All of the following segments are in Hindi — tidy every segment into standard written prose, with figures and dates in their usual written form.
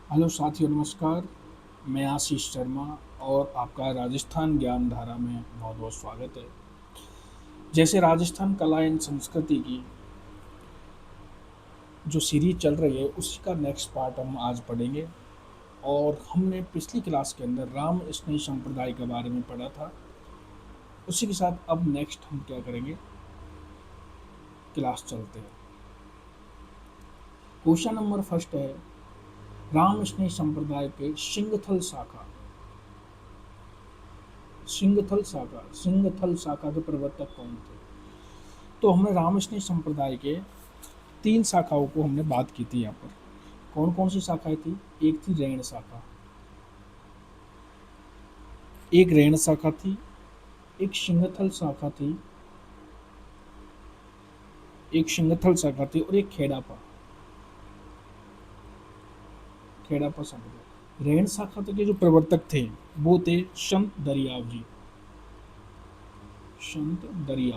हेलो साथियों, नमस्कार। मैं आशीष शर्मा और आपका राजस्थान ज्ञान धारा में बहुत बहुत स्वागत है। जैसे राजस्थान कला एंड संस्कृति की जो सीरीज चल रही है उसी का नेक्स्ट पार्ट हम आज पढ़ेंगे। और हमने पिछली क्लास के अंदर राम स्नेह संप्रदाय के बारे में पढ़ा था। उसी के साथ अब नेक्स्ट हम क्या करेंगे, क्लास चलते हैं। क्वेश्चन नंबर फर्स्ट है, राम स्नेह संप्रदाय के सिंगथल शाखा के प्रवर्तक कौन थे? तो हमने रामकृष्ण संप्रदाय के तीन शाखाओं को हमने बात की थी यहाँ पर। कौन कौन सी शाखाएं थी? एक थी रैण शाखा, एक रैण शाखा थी, एक सिंगथल शाखा थी, और एक खेड़ापा शाखा। रैण शाखा के जो प्रवर्तक थे वो थे संत दरियाव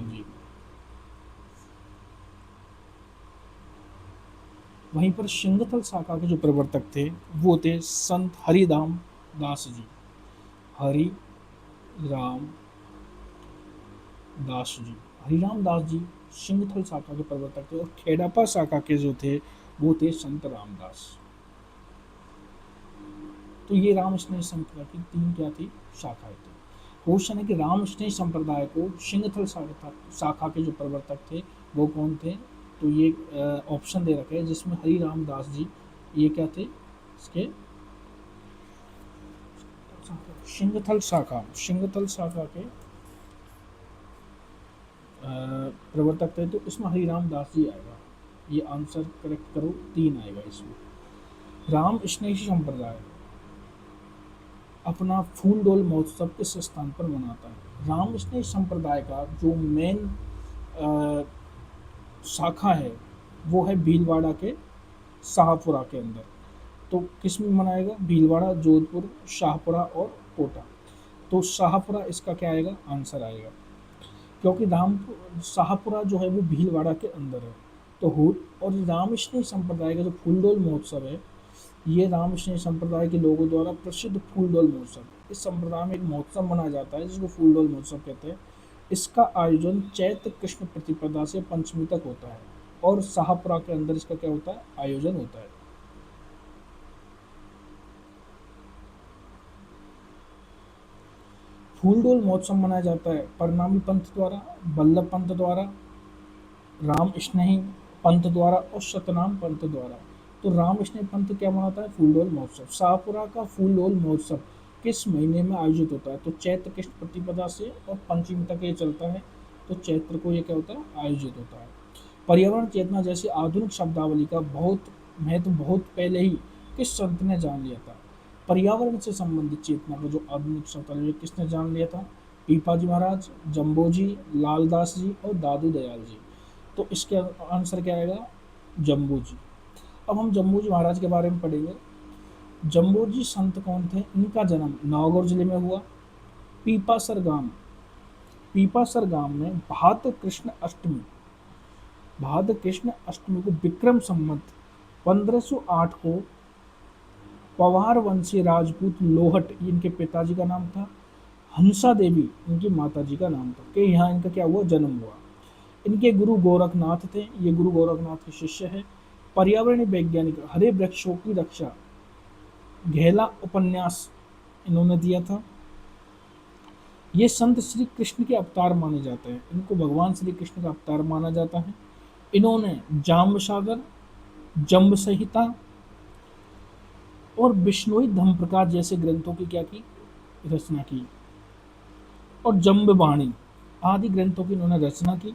जी। वहीं पर सिंगथल शाखा के जो प्रवर्तक थे वो थे संत हरिराम दास जी। हरिराम दास जी हरिराम दास जी सिंगथल शाखा के प्रवर्तक थे। और खेड़ापा शाखा के जो थे वो थे संत रामदास। तो ये राम स्नेह संप्रदाय की तीन क्या थी? शाखाएं थी। क्वेश्चन है कि राम स्नेह संप्रदाय को सिंगथल शाखा के जो प्रवर्तक थे वो कौन थे? तो ये ऑप्शन दे रखे हैं जिसमें हरिराम दास जी ये क्या थे? इसके सिंगथल शाखा के प्रवर्तक थे। तो इसमें हरिराम दास जी आएगा। ये आंसर करेक्ट करो, 3 आएगा इसमें। राम स्नेही संप्रदाय अपना फूल डोल महोत्सव किस स्थान पर मनाता है? राम स्नेही संप्रदाय का जो मेन शाखा है वो है भीलवाड़ा के शाहपुरा के अंदर। तो किस में मनाएगा? भीलवाड़ा, जोधपुर, शाहपुरा और कोटा। तो शाहपुरा इसका क्या आएगा? आंसर आएगा, क्योंकि शाहपुरा जो है वो भीलवाड़ा के अंदर है। तो और रामकृष्ण संप्रदाय का जो फूलडोल महोत्सव है ये रामकृष्ण संप्रदाय के लोगों द्वारा प्रसिद्ध फूलडोल महोत्सव। इस संप्रदाय में एक महोत्सव मनाया जाता है जिसको फूलडोल महोत्सव कहते हैं। इसका आयोजन चैत्र कृष्ण प्रतिपदा से पंचमी तक होता है और शाहपुरा के अंदर इसका क्या होता है? आयोजन होता है। फूलडोल महोत्सव मनाया जाता है परनामी पंथ द्वारा, बल्लभ पंथ द्वारा, राम स्नेही पंथ द्वारा और सतनाम पंथ द्वारा। तो राम स्नेही पंथ क्या मनाता है? फूलडोल महोत्सव। शाहपुरा का फूलडोल महोत्सव किस महीने में आयोजित होता है? तो चैत्र कृष्ण प्रतिपदा से और पंचमी तक ये चलता है। तो चैत्र को ये क्या होता है? आयोजित होता है। पर्यावरण चेतना जैसी आधुनिक शब्दावली का बहुत महत्व बहुत पहले ही किस संत ने जान लिया था? पर्यावरण से संबंधित चेतना को जो आधुनिक शब्दावली किसने जान लिया था? पीपाजी महाराज, जम्बोजी, लालदास जी और दादू दयाल जी। तो इसके आंसर क्या आएगा? जम्बू जी। अब हम जम्बू जी महाराज के बारे में पढ़ेंगे। जम्बू जी संत कौन थे? इनका जन्म नागौर जिले में हुआ। पीपासर गांव में भाद्र कृष्ण अष्टमी को विक्रम संवत 1508 को पवार वंशी राजपूत लोहट इनके पिताजी का नाम था, हंसा देवी इनकी माताजी का नाम था, कि यहाँ इनका क्या हुआ? जन्म हुआ। इनके गुरु गोरखनाथ थे। ये गुरु गोरखनाथ के शिष्य है। पर्यावरणीय वैज्ञानिक, हरे वृक्षों की रक्षा, घेला उपन्यास इन्होंने दिया था। ये संत श्री कृष्ण के अवतार माने जाते हैं। इनको भगवान श्री कृष्ण का अवतार माना जाता है। इन्होंने जाम्ब सागर, जम्ब संहिता और बिश्नोई धम्म प्रकाश जैसे ग्रंथों की क्या की? रचना की। और जम्बवाणी आदि ग्रंथों की इन्होंने रचना की।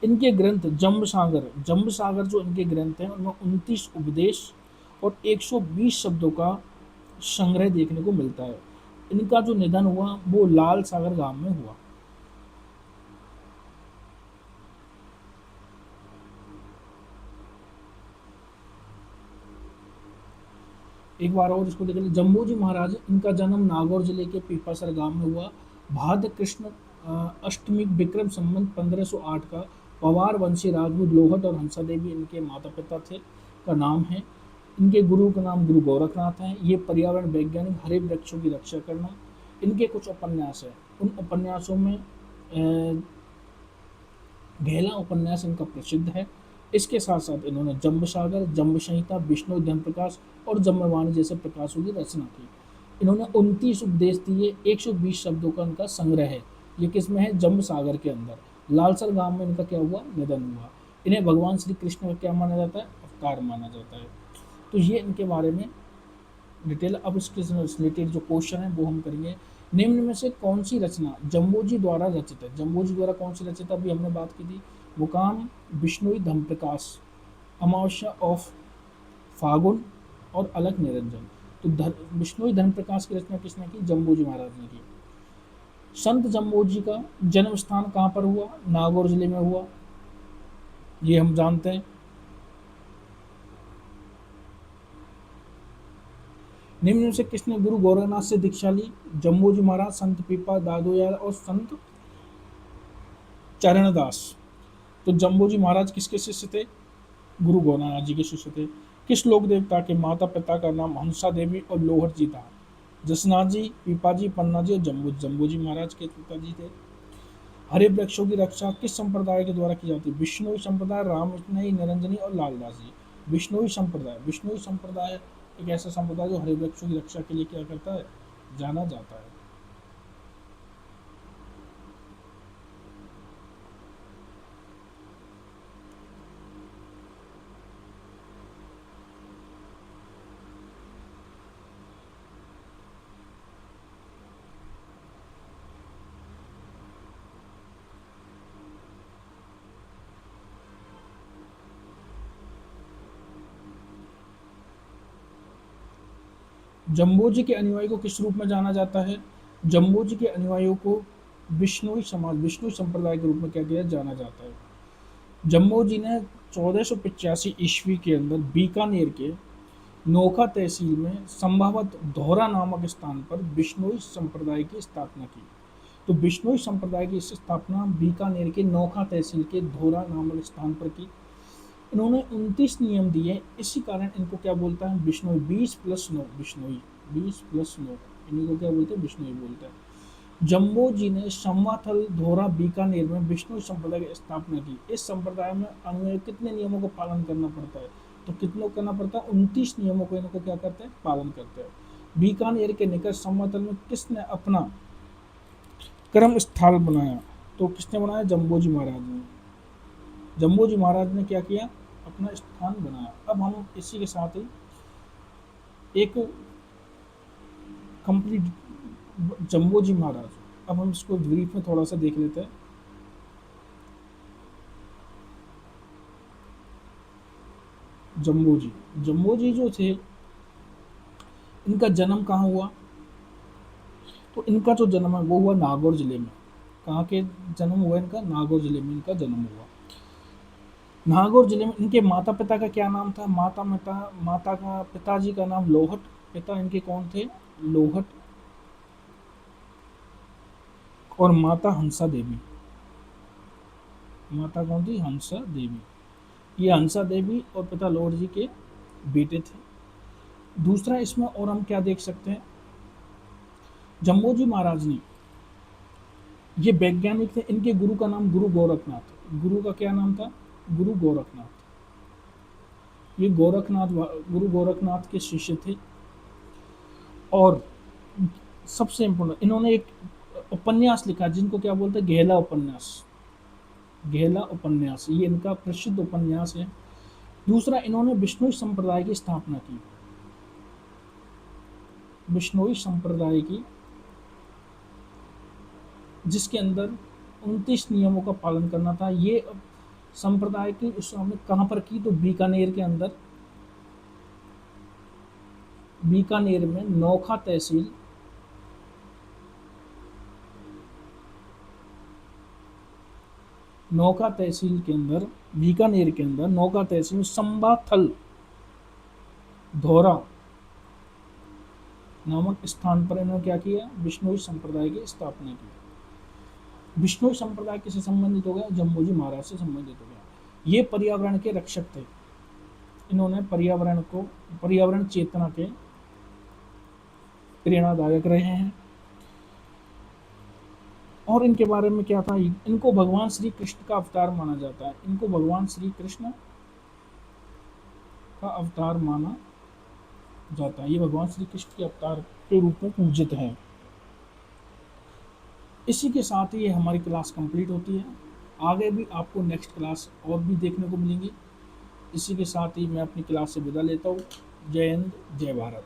इनके ग्रंथ जम्ब सागर जो इनके ग्रंथ हैं उनमें 29 उपदेश और 120 शब्दों का संग्रह देखने को मिलता है। इनका जो निधन हुआ वो लाल सागर गांव में हुआ। एक बार और इसको देख लें। जम्बूजी महाराज, इनका जन्म नागौर जिले के पीपासर गांव में हुआ। भाद्र कृष्ण अष्टमी विक्रम संवत 1508 का पवार वंशी राजपूत लोहट और हंसा देवी इनके माता पिता थे का नाम है। इनके गुरु का नाम गुरु गोरखनाथ है। ये पर्यावरण वैज्ञानिक, हरे वृक्षों की रक्षा करना। इनके कुछ उपन्यास है, उन उपन्यासों में गहला उपन्यास इनका प्रसिद्ध है। इसके साथ साथ इन्होंने जम्ब सागर, जम्ब संहिता, विष्णु धन प्रकाश और जम्बवाणी जैसे प्रकाशों की रचना की। इन्होंने 29 उपदेश दिए, 120 शब्दों का इनका संग्रह है। ये किसमें है? जम्ब सागर के अंदर। लालसर गांव में इनका क्या हुआ? निधन हुआ। इन्हें भगवान श्री कृष्ण का क्या माना जाता है? अवतार माना जाता है। तो ये इनके बारे में डिटेल। अब इसके रिलेटेड जो क्वेश्चन है वो हम करेंगे। निम्न में से कौन सी रचना जम्बोजी द्वारा रचित है? जम्बोजी द्वारा कौन सी रचित है? अभी हमने बात की थी। मुकाम, विष्णुई धम प्रकाश, अमावस्या ऑफ फागुन और अलग निरंजन। तो विष्णुई धन प्रकाश की रचना किसने की? जम्बोजी महाराज ने की। संत जम्बोजी का जन्म स्थान कहाँ पर हुआ? नागौर जिले में हुआ, ये हम जानते हैं। निम्न में से किसने गुरु गोरखनाथ से दीक्षा ली? जम्बोजी महाराज, संत पीपा दादोयाल और संत चरणदास। तो जम्बोजी महाराज किसके शिष्य थे? गुरु गोरखनाथ जी के शिष्य थे। किस लोक देवता के माता पिता का नाम हंसा देवी और लोहट जी था? जसनाथ जी, पीपा जी, पन्ना जी और जम्बोजी महाराज के पिताजी थे। हरे वृक्षों की रक्षा किस संप्रदाय के द्वारा की जाती है? विष्णुई संप्रदाय, रामकृष्ण, निरंजनी और लालदास जी। विष्णुई संप्रदाय। विष्णुई संप्रदाय एक ऐसा संप्रदाय जो हरे वृक्षों की रक्षा के लिए क्या करता है? जाना जाता है। जम्बोजी के अनुयायियों को किस रूप में जाना जाता है? जम्बोजी के अनुयायियों को विष्णुई समाज, विष्णु संप्रदाय के रूप में क्या किया जाना जाता है। जम्बोजी ने 1485 ईस्वी के अंदर बीकानेर के नोखा तहसील में संभवत धौरा नामक स्थान पर बिश्नोई संप्रदाय की स्थापना की। तो बिश्नोई संप्रदाय की स्थापना बीकानेर के नोखा तहसील के धौरा नामक स्थान पर की। इन्होंने 29 नियम दिए, इसी कारण इनको क्या बोलता है? बिश्नोई। 20+9 बिश्नोई, 20+9 इन्हीं को क्या बोलते हैं? बिश्नोई बोलते हैं। जम्बो जी ने संवाथल धोरा बीकानेर में विष्णु संप्रदाय की स्थापना की। इस संप्रदाय में अनुयायी कितने नियमों का पालन करना पड़ता है? तो कितनों करना पड़ता है? 29 नियमों को इनको क्या करते हैं? पालन करते हैं। बीकानेर के निकट संवाथल में किसने अपना कर्म स्थल बनाया? तो किसने बनाया? जम्बोजी महाराज ने। जम्बोजी महाराज ने क्या किया? अपना स्थान बनाया। अब हम इसी के साथ ही एक कंप्लीट जम्बोजी महाराज, अब हम इसको ब्रीफ में थोड़ा सा देख लेते हैं। जम्बोजी, जम्बोजी जो थे, इनका जन्म कहाँ हुआ? तो इनका जो जन्म है वो हुआ नागौर जिले में। कहाँ के जन्म हुआ इनका? नागौर जिले में इनका जन्म हुआ। नागौर जिले में इनके माता पिता का क्या नाम था? माता का पिताजी का नाम लोहट, पिता इनके कौन थे? लोहट, और माता हंसा देवी। माता कौन थी? हंसा देवी। ये हंसा देवी और पिता लोहट जी के बेटे थे। दूसरा इसमें और हम क्या देख सकते हैं? जम्बोजी महाराज ने, ये वैज्ञानिक थे। इनके गुरु का नाम गुरु गोरखनाथ। गुरु का क्या नाम था? गुरु गोरखनाथ। ये गुरु गोरखनाथ के शिष्य थे। और सबसे इम्पोर्टेंट, इन्होंने एक उपन्यास लिखा जिनको क्या बोलते हैं? गहला उपन्यास। गहला उपन्यास ये इनका प्रसिद्ध उपन्यास है। दूसरा, इन्होंने बिश्नोई संप्रदाय की स्थापना की। बिश्नोई संप्रदाय की, जिसके अंदर 29 नियमों का पालन करना था। ये संप्रदाय की उसने कहाँ पर की? तो बीकानेर के अंदर, बीकानेर में नोखा तहसील, नौका तहसील के अंदर, बीकानेर के अंदर नौका तहसील में संबाथल धौरा नामक स्थान पर इन्होंने क्या किया? बिश्नोई संप्रदाय की स्थापना की। बिश्नोई संप्रदाय किससे संबंधित हो गया? जम्बोजी महाराज से संबंधित हो गया। ये पर्यावरण के रक्षक थे। इन्होंने पर्यावरण चेतना के प्रेरणादायक रहे हैं। और इनके बारे में क्या था, इनको भगवान श्री कृष्ण का अवतार माना जाता है। इनको भगवान श्री कृष्ण का अवतार माना जाता है। ये भगवान श्री कृष्ण के अवतार के रूप में पूजित हैं। इसी के साथ ही ये हमारी क्लास कंप्लीट होती है। आगे भी आपको नेक्स्ट क्लास और भी देखने को मिलेंगी। इसी के साथ ही मैं अपनी क्लास से विदा लेता हूँ। जय हिंद, जय भारत।